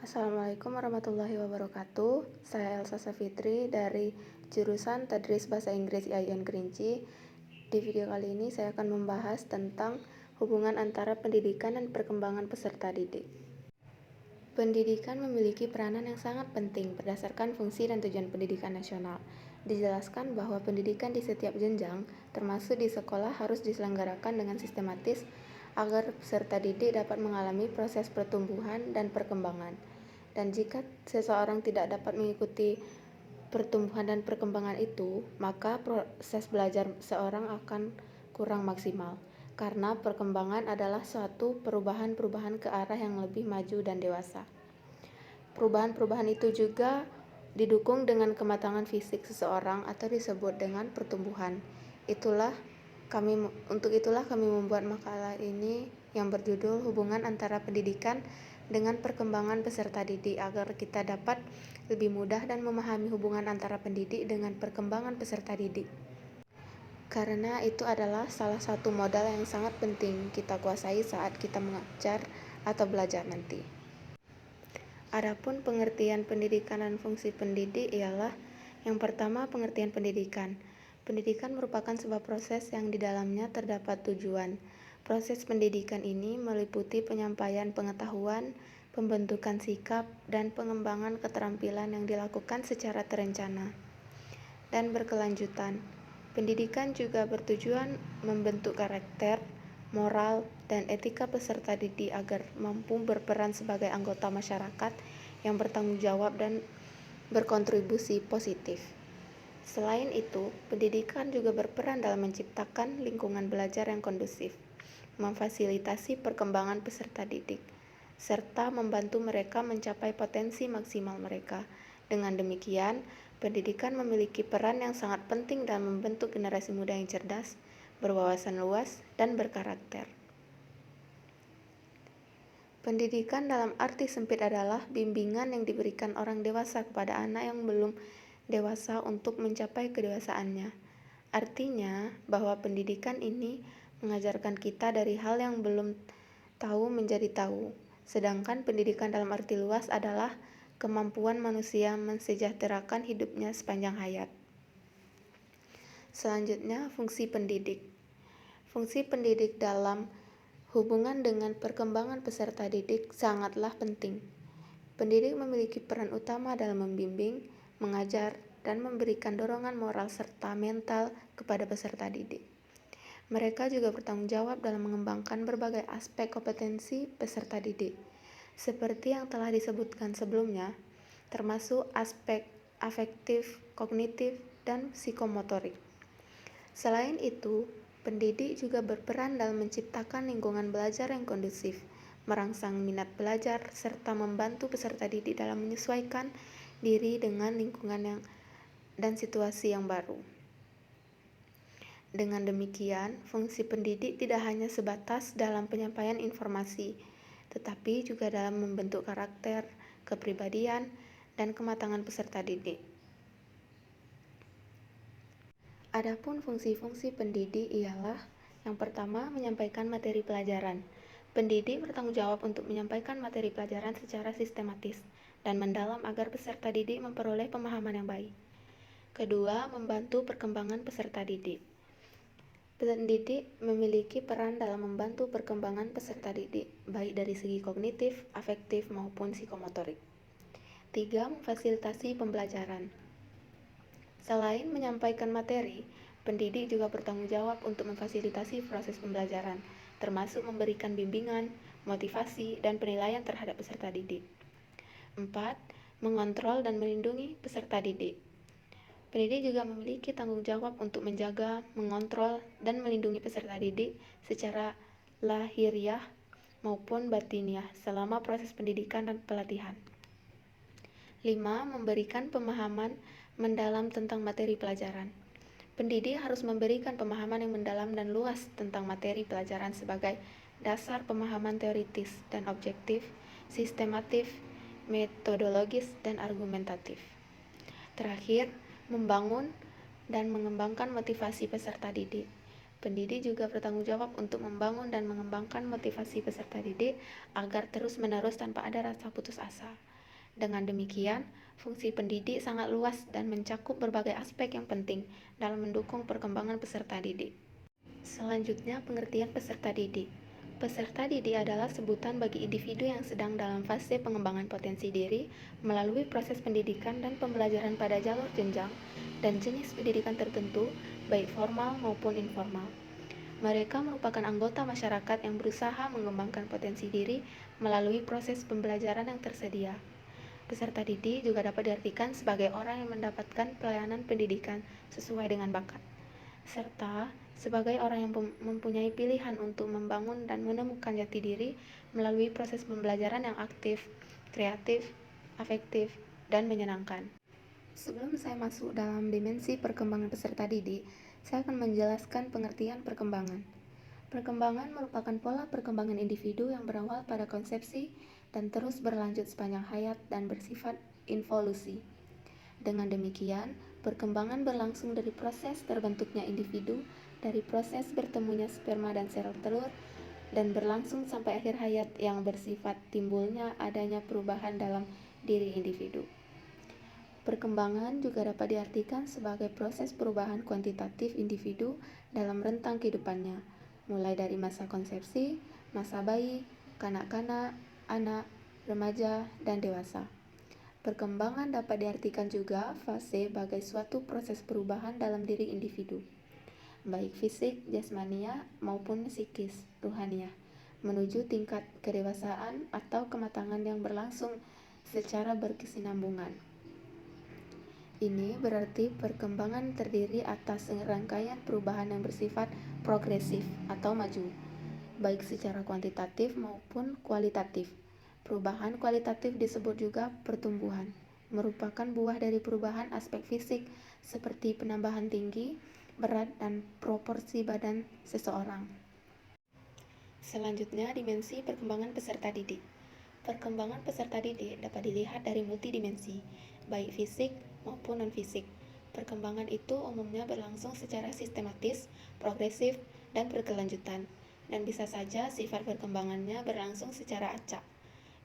Assalamualaikum warahmatullahi wabarakatuh. Saya Elsa Safitri dari jurusan Tadris Bahasa Inggris IAIN Kerinci. Di video kali ini saya akan membahas tentang hubungan antara pendidikan dan perkembangan peserta didik. Pendidikan memiliki peranan yang sangat penting berdasarkan fungsi dan tujuan pendidikan nasional. Dijelaskan bahwa pendidikan di setiap jenjang, termasuk di sekolah, harus diselenggarakan dengan sistematis agar peserta didik dapat mengalami proses pertumbuhan dan perkembangan. Dan jika seseorang tidak dapat mengikuti pertumbuhan dan perkembangan itu, maka proses belajar seorang akan kurang maksimal. Karena perkembangan adalah suatu perubahan-perubahan ke arah yang lebih maju dan dewasa. Perubahan-perubahan itu juga didukung dengan kematangan fisik seseorang atau disebut dengan pertumbuhan. Untuk itulah kami membuat makalah ini yang berjudul Hubungan Antara Pendidikan dengan Perkembangan Peserta Didik agar kita dapat lebih mudah dan memahami hubungan antara pendidik dengan perkembangan peserta didik. Karena itu adalah salah satu modal yang sangat penting kita kuasai saat kita mengajar atau belajar nanti. Adapun pengertian pendidikan dan fungsi pendidik ialah yang pertama, pengertian pendidikan. Pendidikan merupakan sebuah proses yang di dalamnya terdapat tujuan. Proses pendidikan ini meliputi penyampaian pengetahuan, pembentukan sikap, dan pengembangan keterampilan yang dilakukan secara terencana dan berkelanjutan. Pendidikan juga bertujuan membentuk karakter, moral, dan etika peserta didik agar mampu berperan sebagai anggota masyarakat yang bertanggung jawab dan berkontribusi positif. Selain itu, pendidikan juga berperan dalam menciptakan lingkungan belajar yang kondusif, memfasilitasi perkembangan peserta didik, serta membantu mereka mencapai potensi maksimal mereka. Dengan demikian, pendidikan memiliki peran yang sangat penting dalam membentuk generasi muda yang cerdas, berwawasan luas, dan berkarakter. Pendidikan dalam arti sempit adalah bimbingan yang diberikan orang dewasa kepada anak yang belum dewasa untuk mencapai kedewasaannya. Artinya bahwa pendidikan ini mengajarkan kita dari hal yang belum tahu menjadi tahu. Sedangkan pendidikan dalam arti luas adalah kemampuan manusia mensejahterakan hidupnya sepanjang hayat. Selanjutnya, fungsi pendidik. Fungsi pendidik dalam hubungan dengan perkembangan peserta didik sangatlah penting. Pendidik memiliki peran utama dalam membimbing, mengajar, dan memberikan dorongan moral serta mental kepada peserta didik. Mereka juga bertanggung jawab dalam mengembangkan berbagai aspek kompetensi peserta didik, seperti yang telah disebutkan sebelumnya, termasuk aspek afektif, kognitif, dan psikomotorik. Selain itu, pendidik juga berperan dalam menciptakan lingkungan belajar yang kondusif, merangsang minat belajar, serta membantu peserta didik dalam menyesuaikan diri dengan lingkungan dan situasi yang baru. Dengan demikian, fungsi pendidik tidak hanya sebatas dalam penyampaian informasi, tetapi juga dalam membentuk karakter, kepribadian, dan kematangan peserta didik. Adapun fungsi-fungsi pendidik ialah yang pertama, menyampaikan materi pelajaran. Pendidik bertanggung jawab untuk menyampaikan materi pelajaran secara sistematis dan mendalam agar peserta didik memperoleh pemahaman yang baik. Kedua, membantu perkembangan peserta didik. Pendidik memiliki peran dalam membantu perkembangan peserta didik, baik dari segi kognitif, afektif, maupun psikomotorik. Tiga, memfasilitasi pembelajaran. Selain menyampaikan materi, pendidik juga bertanggung jawab untuk memfasilitasi proses pembelajaran, termasuk memberikan bimbingan, motivasi, dan penilaian terhadap peserta didik. 4. Mengontrol dan melindungi peserta didik. Pendidik juga memiliki tanggung jawab untuk menjaga, mengontrol, dan melindungi peserta didik secara lahiriah maupun batiniah selama proses pendidikan dan pelatihan. 5. Memberikan pemahaman mendalam tentang materi pelajaran. Pendidik harus memberikan pemahaman yang mendalam dan luas tentang materi pelajaran sebagai dasar pemahaman teoritis dan objektif, sistematif, metodologis, dan argumentatif. Terakhir, membangun dan mengembangkan motivasi peserta didik. Pendidik juga bertanggung jawab untuk membangun dan mengembangkan motivasi peserta didik agar terus-menerus tanpa ada rasa putus asa. Dengan demikian, fungsi pendidik sangat luas dan mencakup berbagai aspek yang penting dalam mendukung perkembangan peserta didik. Selanjutnya, pengertian peserta didik. Peserta didik adalah sebutan bagi individu yang sedang dalam fase pengembangan potensi diri melalui proses pendidikan dan pembelajaran pada jalur jenjang dan jenis pendidikan tertentu, baik formal maupun informal. Mereka merupakan anggota masyarakat yang berusaha mengembangkan potensi diri melalui proses pembelajaran yang tersedia. Peserta didik juga dapat diartikan sebagai orang yang mendapatkan pelayanan pendidikan sesuai dengan bakat, serta sebagai orang yang mempunyai pilihan untuk membangun dan menemukan jati diri melalui proses pembelajaran yang aktif, kreatif, afektif, dan menyenangkan. Sebelum saya masuk dalam dimensi perkembangan peserta didik, saya akan menjelaskan pengertian perkembangan. Perkembangan merupakan pola perkembangan individu yang berawal pada konsepsi dan terus berlanjut sepanjang hayat dan bersifat involusi. Dengan demikian, perkembangan berlangsung dari proses terbentuknya individu, dari proses bertemunya sperma dan sel telur, dan berlangsung sampai akhir hayat yang bersifat timbulnya adanya perubahan dalam diri individu. Perkembangan juga dapat diartikan sebagai proses perubahan kuantitatif individu dalam rentang kehidupannya, mulai dari masa konsepsi, masa bayi, kanak-kanak, anak, remaja, dan dewasa. Perkembangan dapat diartikan juga fase sebagai suatu proses perubahan dalam diri individu, baik fisik, jasmania, maupun psikis, ruhaniah, menuju tingkat kedewasaan atau kematangan yang berlangsung secara berkesinambungan. Ini berarti perkembangan terdiri atas rangkaian perubahan yang bersifat progresif atau maju, baik secara kuantitatif maupun kualitatif. Perubahan kualitatif disebut juga pertumbuhan, merupakan buah dari perubahan aspek fisik seperti penambahan tinggi, berat, dan proporsi badan seseorang. Selanjutnya, dimensi perkembangan peserta didik. Perkembangan peserta didik dapat dilihat dari multidimensi, baik fisik maupun non-fisik. Perkembangan itu umumnya berlangsung secara sistematis, progresif, dan berkelanjutan, dan bisa saja sifat perkembangannya berlangsung secara acak.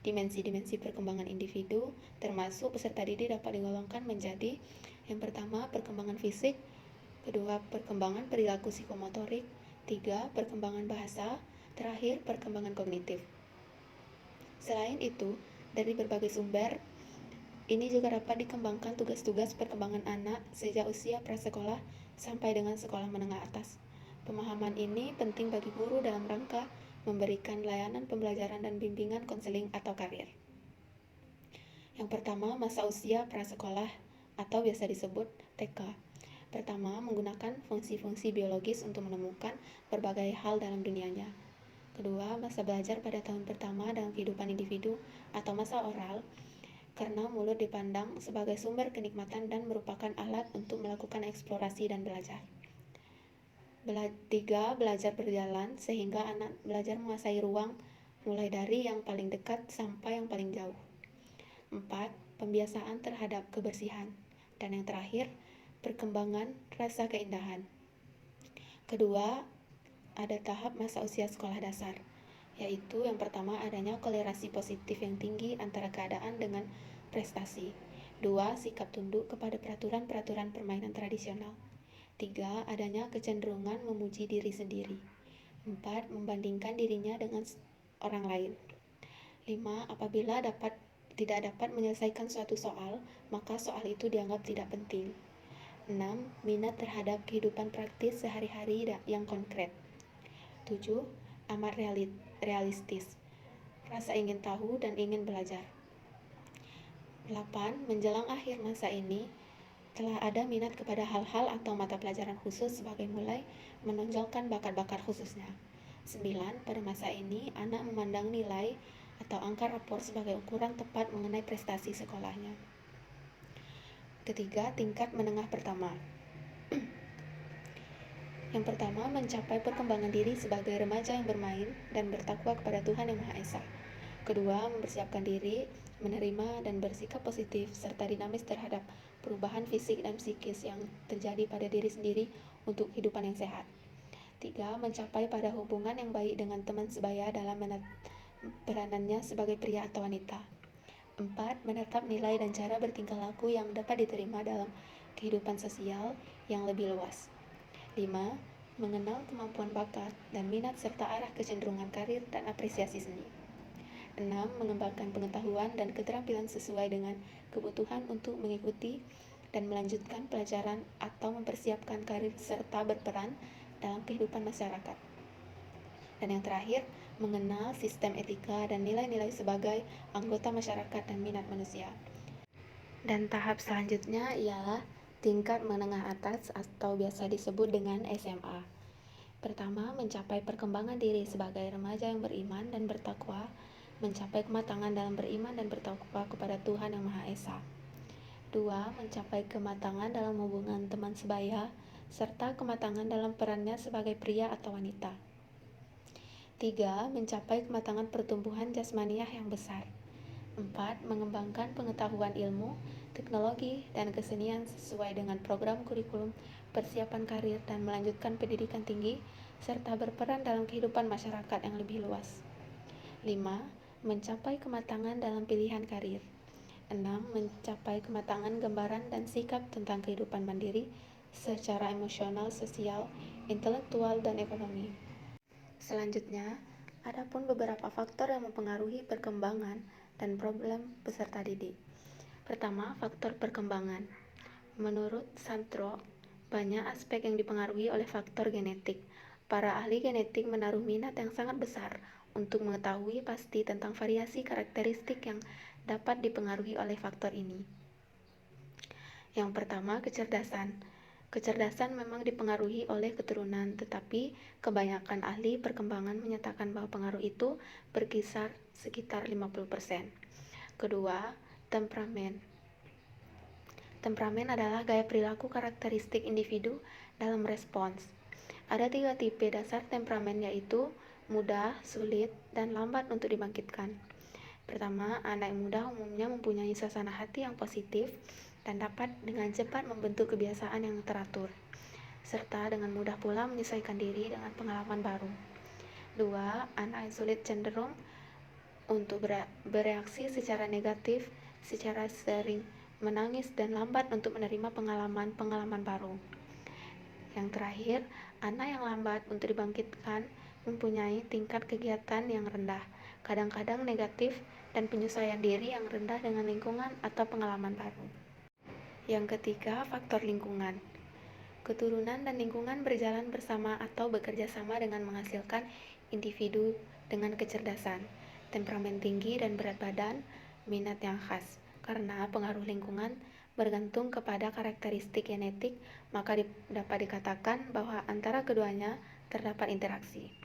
Dimensi-dimensi perkembangan individu, termasuk peserta didik, dapat digolongkan menjadi: yang pertama, perkembangan fisik; kedua, perkembangan perilaku psikomotorik; tiga, perkembangan bahasa; terakhir, perkembangan kognitif. Selain itu, dari berbagai sumber, ini juga dapat dikembangkan tugas-tugas perkembangan anak sejak usia prasekolah sampai dengan sekolah menengah atas. Pemahaman ini penting bagi guru dalam rangka memberikan layanan pembelajaran dan bimbingan konseling atau karier. Yang pertama, masa usia prasekolah atau biasa disebut TK. Pertama, menggunakan fungsi-fungsi biologis untuk menemukan berbagai hal dalam dunianya. Kedua, masa belajar pada tahun pertama dalam kehidupan individu atau masa oral, karena mulut dipandang sebagai sumber kenikmatan dan merupakan alat untuk melakukan eksplorasi dan belajar. Tiga, belajar berjalan, sehingga anak belajar menguasai ruang mulai dari yang paling dekat sampai yang paling jauh. Empat, pembiasaan terhadap kebersihan. Dan yang terakhir, perkembangan rasa keindahan. Kedua, ada tahap masa usia sekolah dasar, yaitu yang pertama, adanya kolerasi positif yang tinggi antara keadaan dengan prestasi. Dua, sikap tunduk kepada peraturan-peraturan permainan tradisional. Tiga, adanya kecenderungan memuji diri sendiri. Empat, membandingkan dirinya dengan orang lain. Lima, apabila tidak dapat menyelesaikan suatu soal, maka soal itu dianggap tidak penting. 6. Minat terhadap kehidupan praktis sehari-hari yang konkret. 7. Amat realistis, rasa ingin tahu dan ingin belajar. 8. Menjelang akhir masa ini, telah ada minat kepada hal-hal atau mata pelajaran khusus sebagai mulai menonjolkan bakat-bakat khususnya. 9. Pada masa ini, anak memandang nilai atau angka rapor sebagai ukuran tepat mengenai prestasi sekolahnya. Ketiga, tingkat menengah pertama. Yang pertama, mencapai perkembangan diri sebagai remaja yang bermain dan bertakwa kepada Tuhan Yang Maha Esa. Kedua, mempersiapkan diri, menerima dan bersikap positif serta dinamis terhadap perubahan fisik dan psikis yang terjadi pada diri sendiri untuk kehidupan yang sehat. Tiga, mencapai pada hubungan yang baik dengan teman sebaya dalam peranannya sebagai pria atau wanita. 4. Menetap nilai dan cara bertingkah laku yang dapat diterima dalam kehidupan sosial yang lebih luas. 5. Mengenal kemampuan bakat dan minat serta arah kecenderungan karir dan apresiasi seni. 6. Mengembangkan pengetahuan dan keterampilan sesuai dengan kebutuhan untuk mengikuti dan melanjutkan pelajaran atau mempersiapkan karir serta berperan dalam kehidupan masyarakat. Dan yang terakhir, mengenal sistem etika dan nilai-nilai sebagai anggota masyarakat dan minat manusia. Dan tahap selanjutnya ialah tingkat menengah atas atau biasa disebut dengan SMA. Pertama, mencapai perkembangan diri sebagai remaja yang beriman dan bertakwa, mencapai kematangan dalam beriman dan bertakwa kepada Tuhan Yang Maha Esa. 2. Mencapai kematangan dalam hubungan teman sebaya, serta kematangan dalam perannya sebagai pria atau wanita. 3. Mencapai kematangan pertumbuhan jasmaniah yang besar. 4. Mengembangkan pengetahuan ilmu, teknologi, dan kesenian sesuai dengan program kurikulum persiapan karir dan melanjutkan pendidikan tinggi, serta berperan dalam kehidupan masyarakat yang lebih luas. 5. Mencapai kematangan dalam pilihan karir. 6. Mencapai kematangan gambaran dan sikap tentang kehidupan mandiri secara emosional, sosial, intelektual, dan ekonomi. Selanjutnya, adapun beberapa faktor yang mempengaruhi perkembangan dan problem peserta didik. Pertama, faktor perkembangan. Menurut Santro, banyak aspek yang dipengaruhi oleh faktor genetik. Para ahli genetik menaruh minat yang sangat besar untuk mengetahui pasti tentang variasi karakteristik yang dapat dipengaruhi oleh faktor ini. Yang pertama, kecerdasan. Kecerdasan memang dipengaruhi oleh keturunan, tetapi kebanyakan ahli perkembangan menyatakan bahwa pengaruh itu berkisar sekitar 50%. Kedua, temperamen. Temperamen adalah gaya perilaku karakteristik individu dalam respons. Ada 3 tipe dasar temperamen, yaitu mudah, sulit, dan lambat untuk dibangkitkan. Pertama, anak muda umumnya mempunyai suasana hati yang positif dan dapat dengan cepat membentuk kebiasaan yang teratur, serta dengan mudah pula menyesuaikan diri dengan pengalaman baru. 2. Anak yang sulit cenderung untuk bereaksi secara negatif, secara sering menangis, dan lambat untuk menerima pengalaman baru. Yang terakhir, anak yang lambat untuk dibangkitkan mempunyai tingkat kegiatan yang rendah, kadang-kadang negatif, dan penyesuaian diri yang rendah dengan lingkungan atau pengalaman baru. Yang ketiga, faktor lingkungan. Keturunan dan lingkungan berjalan bersama atau bekerja sama dengan menghasilkan individu dengan kecerdasan, temperamen tinggi dan berat badan, minat yang khas. Karena pengaruh lingkungan bergantung kepada karakteristik genetik, maka dapat dikatakan bahwa antara keduanya terdapat interaksi.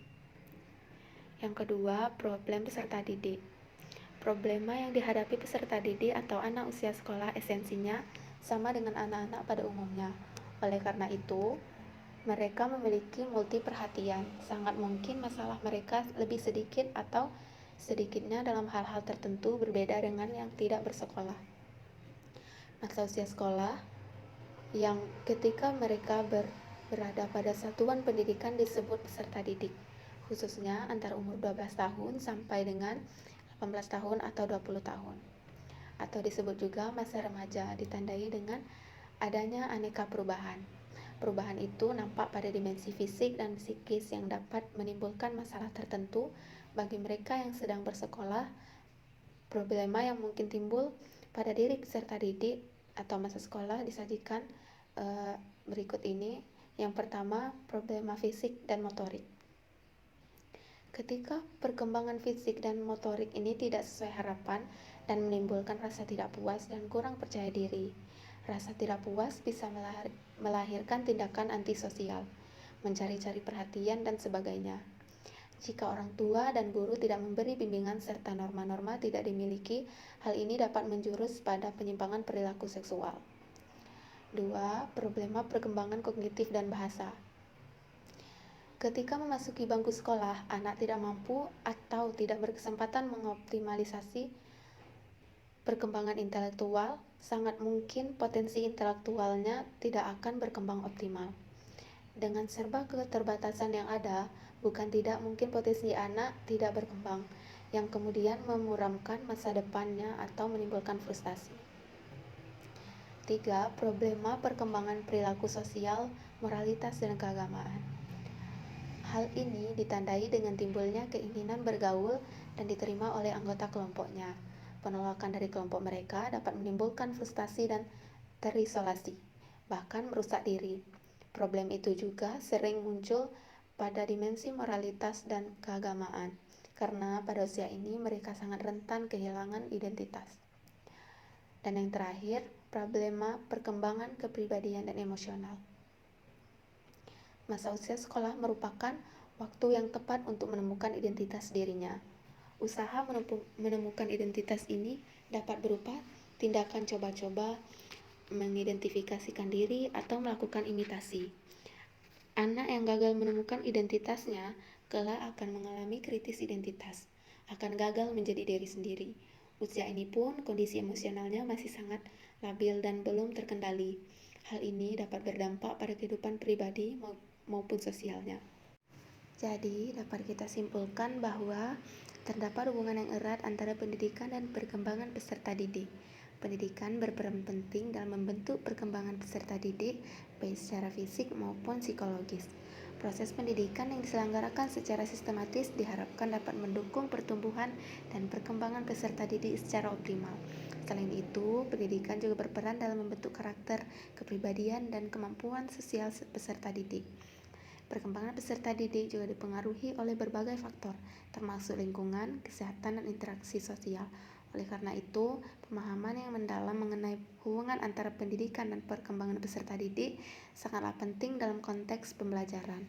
Yang kedua, problem peserta didik. Problema yang dihadapi peserta didik atau anak usia sekolah esensinya sama dengan anak-anak pada umumnya. Oleh karena itu, mereka memiliki multi perhatian. Sangat mungkin masalah mereka lebih sedikit atau sedikitnya dalam hal-hal tertentu berbeda dengan yang tidak bersekolah. Masa usia sekolah yang ketika mereka berada pada satuan pendidikan disebut peserta didik, khususnya antara umur 12 tahun sampai dengan 18 tahun atau 20 tahun. Atau disebut juga masa remaja, ditandai dengan adanya aneka perubahan. Perubahan itu nampak pada dimensi fisik dan psikis yang dapat menimbulkan masalah tertentu bagi mereka yang sedang bersekolah. Problema yang mungkin timbul pada diri peserta didik atau masa sekolah disajikan berikut ini. Yang pertama, problema fisik dan motorik. Ketika perkembangan fisik dan motorik ini tidak sesuai harapan dan menimbulkan rasa tidak puas dan kurang percaya diri. Rasa tidak puas bisa melahirkan tindakan antisosial, mencari-cari perhatian, dan sebagainya. Jika orang tua dan guru tidak memberi bimbingan serta norma-norma tidak dimiliki, hal ini dapat menjurus pada penyimpangan perilaku seksual. 2. Problema perkembangan kognitif dan bahasa. Ketika memasuki bangku sekolah, anak tidak mampu atau tidak berkesempatan mengoptimalisasi perkembangan intelektual, sangat mungkin potensi intelektualnya tidak akan berkembang optimal. Dengan serba keterbatasan yang ada, bukan tidak mungkin potensi anak tidak berkembang. yang kemudian memuramkan masa depannya atau menimbulkan frustasi. 3. Problema perkembangan perilaku sosial, moralitas, dan keagamaan. Hal ini ditandai dengan timbulnya keinginan bergaul dan diterima oleh anggota kelompoknya. Penolakan dari kelompok mereka dapat menimbulkan frustasi dan terisolasi, bahkan merusak diri. Problem itu juga sering muncul pada dimensi moralitas dan keagamaan, karena pada usia ini mereka sangat rentan kehilangan identitas. Dan yang terakhir, problema perkembangan kepribadian dan emosional. Masa usia sekolah merupakan waktu yang tepat untuk menemukan identitas dirinya. Usaha menemukan identitas ini dapat berupa tindakan coba-coba, mengidentifikasikan diri, atau melakukan imitasi. Anak yang gagal menemukan identitasnya kelak akan mengalami kritis identitas, akan gagal menjadi diri sendiri. Usia ini pun kondisi emosionalnya masih sangat labil dan belum terkendali. Hal ini dapat berdampak pada kehidupan pribadi maupun sosialnya. Jadi, dapat kita simpulkan bahwa terdapat hubungan yang erat antara pendidikan dan perkembangan peserta didik. Pendidikan berperan penting dalam membentuk perkembangan peserta didik, baik secara fisik maupun psikologis. Proses pendidikan yang diselenggarakan secara sistematis diharapkan dapat mendukung pertumbuhan dan perkembangan peserta didik secara optimal. Selain itu, pendidikan juga berperan dalam membentuk karakter, kepribadian, dan kemampuan sosial peserta didik. Perkembangan peserta didik juga dipengaruhi oleh berbagai faktor, termasuk lingkungan, kesehatan, dan interaksi sosial. Oleh karena itu, pemahaman yang mendalam mengenai hubungan antara pendidikan dan perkembangan peserta didik sangatlah penting dalam konteks pembelajaran.